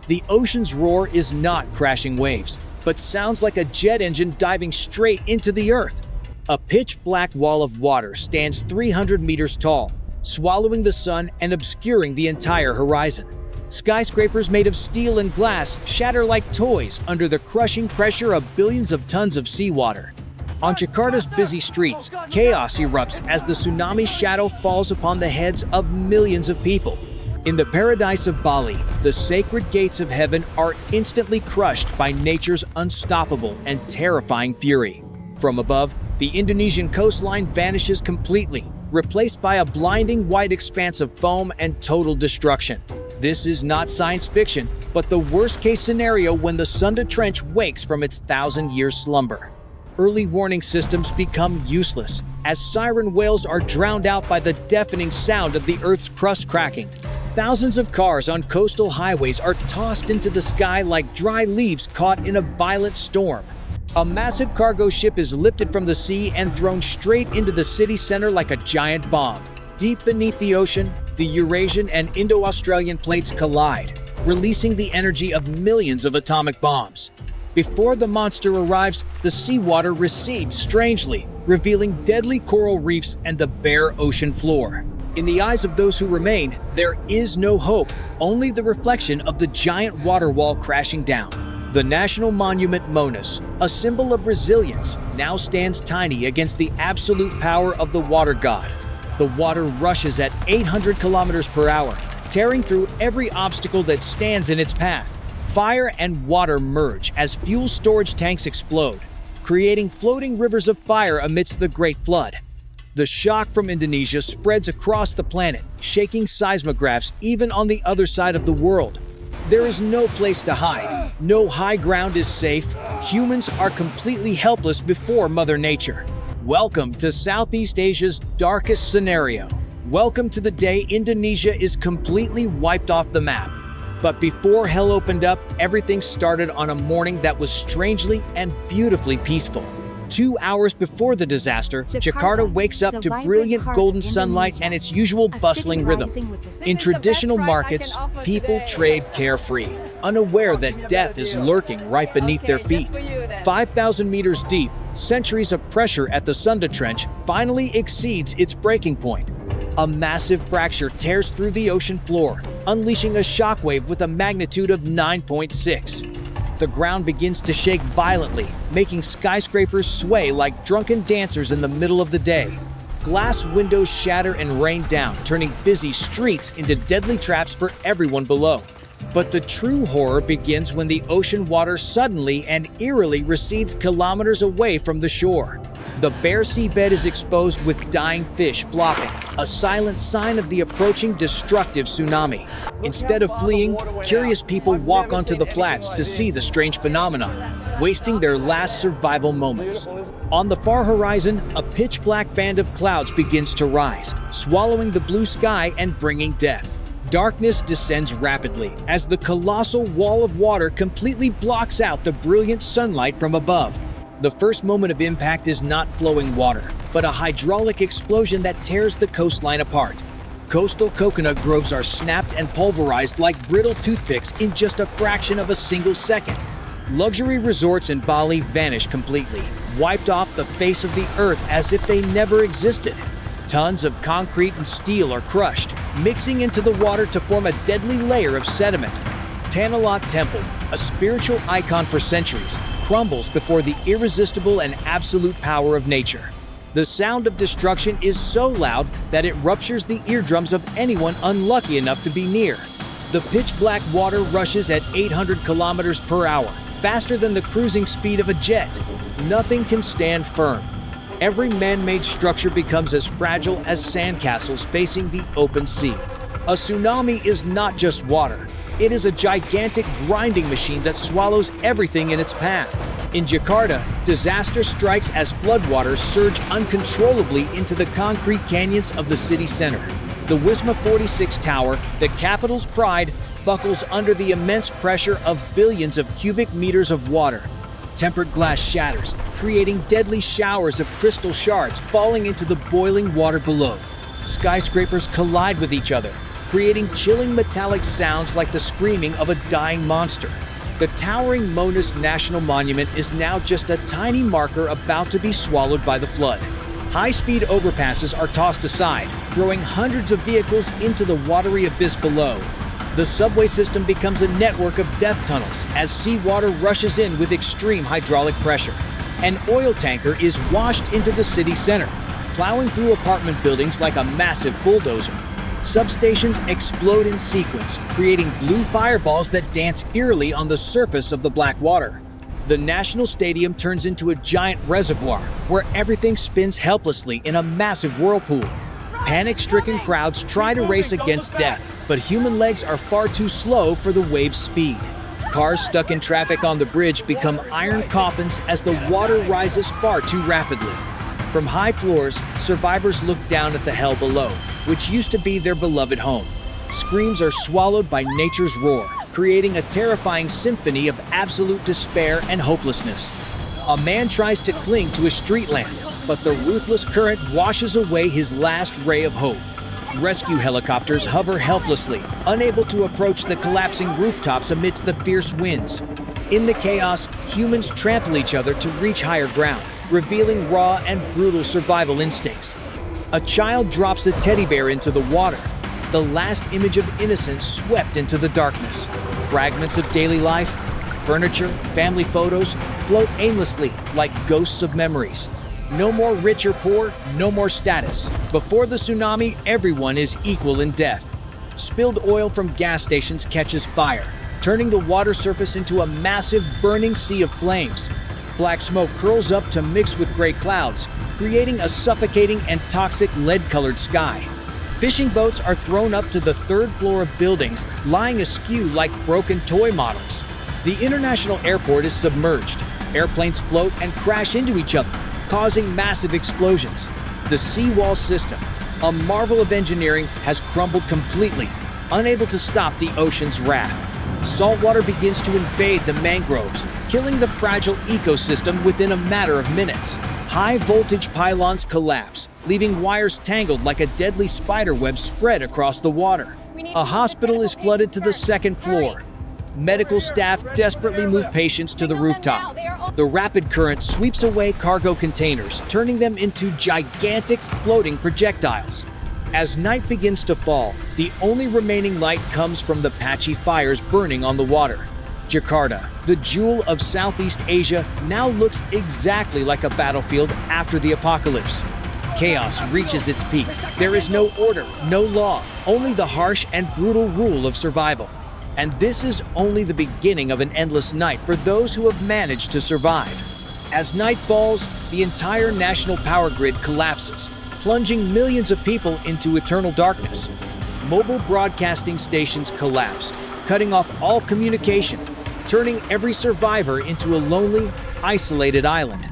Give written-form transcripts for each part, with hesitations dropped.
The ocean's roar is not crashing waves, but sounds like a jet engine diving straight into the earth. A pitch-black wall of water stands 300 meters tall, swallowing the sun and obscuring the entire horizon. Skyscrapers made of steel and glass shatter like toys under the crushing pressure of billions of tons of seawater. On Jakarta's busy streets, chaos erupts as the tsunami shadow falls upon the heads of millions of people. In the paradise of Bali, the sacred gates of heaven are instantly crushed by nature's unstoppable and terrifying fury. From above, the Indonesian coastline vanishes completely, replaced by a blinding white expanse of foam and total destruction. This is not science fiction, but the worst-case scenario when the Sunda Trench wakes from its 1,000-year slumber. Early warning systems become useless, as siren wails are drowned out by the deafening sound of the Earth's crust cracking. Thousands of cars on coastal highways are tossed into the sky like dry leaves caught in a violent storm. A massive cargo ship is lifted from the sea and thrown straight into the city center like a giant bomb. Deep beneath the ocean, the Eurasian and Indo-Australian plates collide, releasing the energy of millions of atomic bombs. Before the monster arrives, the seawater recedes strangely, revealing deadly coral reefs and the bare ocean floor. In the eyes of those who remain, there is no hope, only the reflection of the giant water wall crashing down. The national monument Monas, a symbol of resilience, now stands tiny against the absolute power of the water god. The water rushes at 800 kilometers per hour, tearing through every obstacle that stands in its path. Fire and water merge as fuel storage tanks explode, creating floating rivers of fire amidst the Great Flood. The shock from Indonesia spreads across the planet, shaking seismographs even on the other side of the world. There is no place to hide. No high ground is safe. Humans are completely helpless before Mother Nature. Welcome to Southeast Asia's darkest scenario. Welcome to the day Indonesia is completely wiped off the map. But before hell opened up, everything started on a morning that was strangely and beautifully peaceful. 2 hours before the disaster, Jakarta wakes up to brilliant golden sunlight and its usual bustling rhythm. In traditional markets, people trade carefree, unaware that death is lurking right beneath their feet. 5,000 meters deep, centuries of pressure at the Sunda Trench finally exceeds its breaking point. A massive fracture tears through the ocean floor, unleashing a shockwave with a magnitude of 9.6. The ground begins to shake violently, making skyscrapers sway like drunken dancers in the middle of the day. Glass windows shatter and rain down, turning busy streets into deadly traps for everyone below. But the true horror begins when the ocean water suddenly and eerily recedes kilometers away from the shore. The bare seabed is exposed with dying fish flopping, a silent sign of the approaching destructive tsunami. Instead of fleeing, curious people walk onto the flats to see the strange phenomenon, wasting their last survival moments. On the far horizon, a pitch-black band of clouds begins to rise, swallowing the blue sky and bringing death. Darkness descends rapidly as the colossal wall of water completely blocks out the brilliant sunlight from above. The first moment of impact is not flowing water, but a hydraulic explosion that tears the coastline apart. Coastal coconut groves are snapped and pulverized like brittle toothpicks in just a fraction of a single second. Luxury resorts in Bali vanish completely, wiped off the face of the earth as if they never existed. Tons of concrete and steel are crushed, mixing into the water to form a deadly layer of sediment. Tanalot Temple, a spiritual icon for centuries, crumbles before the irresistible and absolute power of nature. The sound of destruction is so loud that it ruptures the eardrums of anyone unlucky enough to be near. The pitch-black water rushes at 800 kilometers per hour, faster than the cruising speed of a jet. Nothing can stand firm. Every man-made structure becomes as fragile as sandcastles facing the open sea. A tsunami is not just water. It is a gigantic grinding machine that swallows everything in its path. In Jakarta, disaster strikes as floodwaters surge uncontrollably into the concrete canyons of the city center. The Wisma 46 Tower, the capital's pride, buckles under the immense pressure of billions of cubic meters of water. Tempered glass shatters, creating deadly showers of crystal shards falling into the boiling water below. Skyscrapers collide with each other, creating chilling metallic sounds like the screaming of a dying monster. The towering Monas National Monument is now just a tiny marker about to be swallowed by the flood. High-speed overpasses are tossed aside, throwing hundreds of vehicles into the watery abyss below. The subway system becomes a network of death tunnels as seawater rushes in with extreme hydraulic pressure. An oil tanker is washed into the city center, plowing through apartment buildings like a massive bulldozer. Substations explode in sequence, creating blue fireballs that dance eerily on the surface of the black water. The National Stadium turns into a giant reservoir where everything spins helplessly in a massive whirlpool. Panic-stricken crowds try to race against death, but human legs are far too slow for the wave's speed. Cars stuck in traffic on the bridge become iron coffins as the water rises far too rapidly. From high floors, survivors look down at the hell below, which used to be their beloved home. Screams are swallowed by nature's roar, creating a terrifying symphony of absolute despair and hopelessness. A man tries to cling to a street lamp, but the ruthless current washes away his last ray of hope. Rescue helicopters hover helplessly, unable to approach the collapsing rooftops amidst the fierce winds. In the chaos, humans trample each other to reach higher ground, revealing raw and brutal survival instincts. A child drops a teddy bear into the water, the last image of innocence swept into the darkness. Fragments of daily life, furniture, family photos float aimlessly like ghosts of memories. No more rich or poor, no more status. Before the tsunami, everyone is equal in death. Spilled oil from gas stations catches fire, turning the water surface into a massive burning sea of flames. Black smoke curls up to mix with gray clouds, creating a suffocating and toxic lead-colored sky. Fishing boats are thrown up to the third floor of buildings, lying askew like broken toy models. The international airport is submerged. Airplanes float and crash into each other, causing massive explosions. The seawall system, a marvel of engineering, has crumbled completely, unable to stop the ocean's wrath. Saltwater begins to invade the mangroves, killing the fragile ecosystem within a matter of minutes. High-voltage pylons collapse, leaving wires tangled like a deadly spiderweb spread across the water. A hospital is flooded to the second floor. Medical staff desperately move patients to the rooftop. The rapid current sweeps away cargo containers, turning them into gigantic floating projectiles. As night begins to fall, the only remaining light comes from the patchy fires burning on the water. Jakarta, the jewel of Southeast Asia, now looks exactly like a battlefield after the apocalypse. Chaos reaches its peak. There is no order, no law, only the harsh and brutal rule of survival. And this is only the beginning of an endless night for those who have managed to survive. As night falls, the entire national power grid collapses, plunging millions of people into eternal darkness. Mobile broadcasting stations collapse, cutting off all communication, turning every survivor into a lonely, isolated island.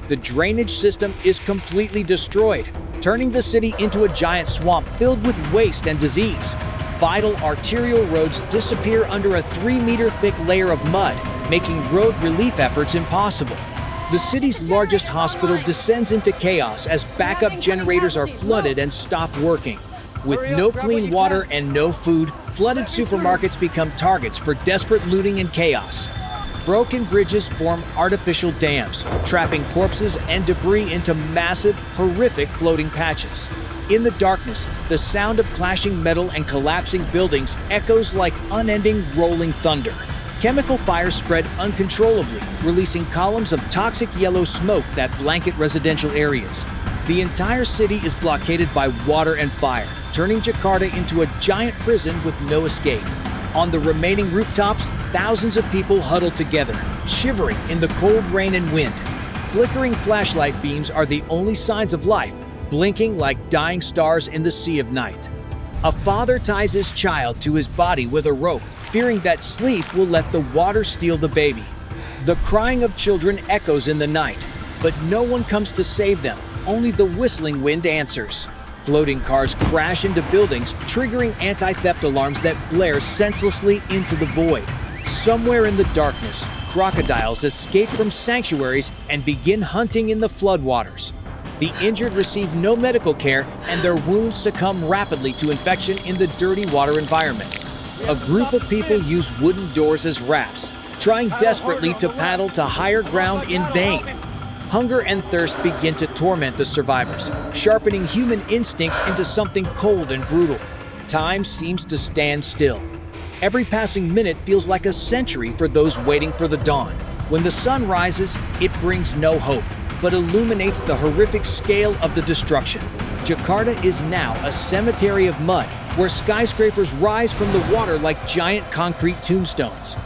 The drainage system is completely destroyed, turning the city into a giant swamp filled with waste and disease. Vital arterial roads disappear under a 3-meter thick layer of mud, making road relief efforts impossible. The city's largest hospital descends into chaos as backup generators are flooded and stop working. With no clean water and no food, flooded supermarkets become targets for desperate looting and chaos. Broken bridges form artificial dams, trapping corpses and debris into massive, horrific floating patches. In the darkness, the sound of clashing metal and collapsing buildings echoes like unending rolling thunder. Chemical fires spread uncontrollably, releasing columns of toxic yellow smoke that blanket residential areas. The entire city is blockaded by water and fire, turning Jakarta into a giant prison with no escape. On the remaining rooftops, thousands of people huddle together, shivering in the cold rain and wind. Flickering flashlight beams are the only signs of life, blinking like dying stars in the sea of night. A father ties his child to his body with a rope, fearing that sleep will let the water steal the baby. The crying of children echoes in the night, but no one comes to save them. Only the whistling wind answers. Floating cars crash into buildings, triggering anti-theft alarms that blare senselessly into the void. Somewhere in the darkness, crocodiles escape from sanctuaries and begin hunting in the floodwaters. The injured receive no medical care, and their wounds succumb rapidly to infection in the dirty water environment. A group of people use wooden doors as rafts, trying desperately to paddle to higher ground in vain. Hunger and thirst begin to torment the survivors, sharpening human instincts into something cold and brutal. Time seems to stand still. Every passing minute feels like a century for those waiting for the dawn. When the sun rises, it brings no hope, but illuminates the horrific scale of the destruction. Jakarta is now a cemetery of mud, where skyscrapers rise from the water like giant concrete tombstones.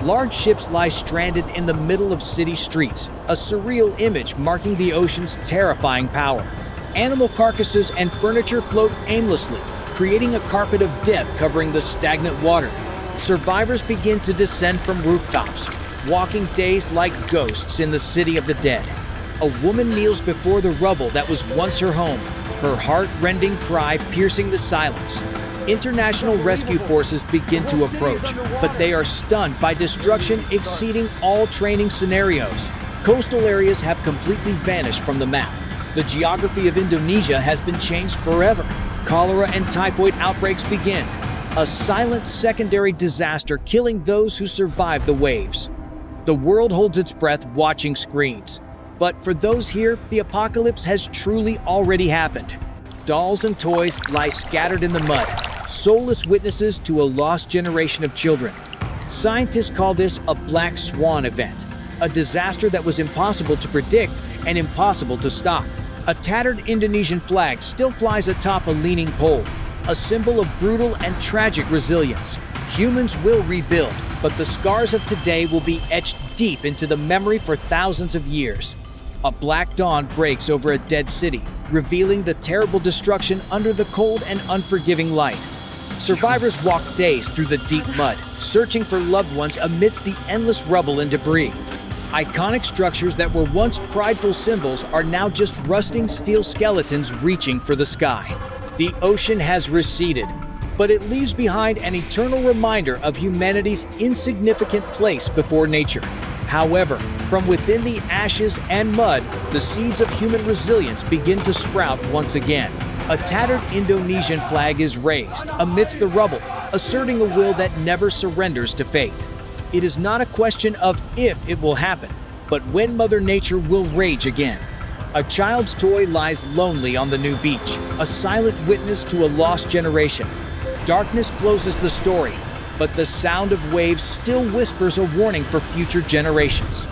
Large ships lie stranded in the middle of city streets, a surreal image marking the ocean's terrifying power. Animal carcasses and furniture float aimlessly, creating a carpet of death covering the stagnant water. Survivors begin to descend from rooftops, walking dazed like ghosts in the city of the dead. A woman kneels before the rubble that was once her home, her heart-rending cry piercing the silence. International rescue forces begin to approach, but they are stunned by destruction exceeding all training scenarios. Coastal areas have completely vanished from the map. The geography of Indonesia has been changed forever. Cholera and typhoid outbreaks begin, a silent secondary disaster killing those who survive the waves. The world holds its breath watching screens. But for those here, the apocalypse has truly already happened. Dolls and toys lie scattered in the mud, soulless witnesses to a lost generation of children. Scientists call this a black swan event, a disaster that was impossible to predict and impossible to stop. A tattered Indonesian flag still flies atop a leaning pole, a symbol of brutal and tragic resilience. Humans will rebuild, but the scars of today will be etched deep into the memory for thousands of years. A black dawn breaks over a dead city, revealing the terrible destruction under the cold and unforgiving light. Survivors walk dazed through the deep mud, searching for loved ones amidst the endless rubble and debris. Iconic structures that were once prideful symbols are now just rusting steel skeletons reaching for the sky. The ocean has receded, but it leaves behind an eternal reminder of humanity's insignificant place before nature. However, from within the ashes and mud, the seeds of human resilience begin to sprout once again. A tattered Indonesian flag is raised amidst the rubble, asserting a will that never surrenders to fate. It is not a question of if it will happen, but when Mother Nature will rage again. A child's toy lies lonely on the new beach, a silent witness to a lost generation. Darkness closes the story, but the sound of waves still whispers a warning for future generations.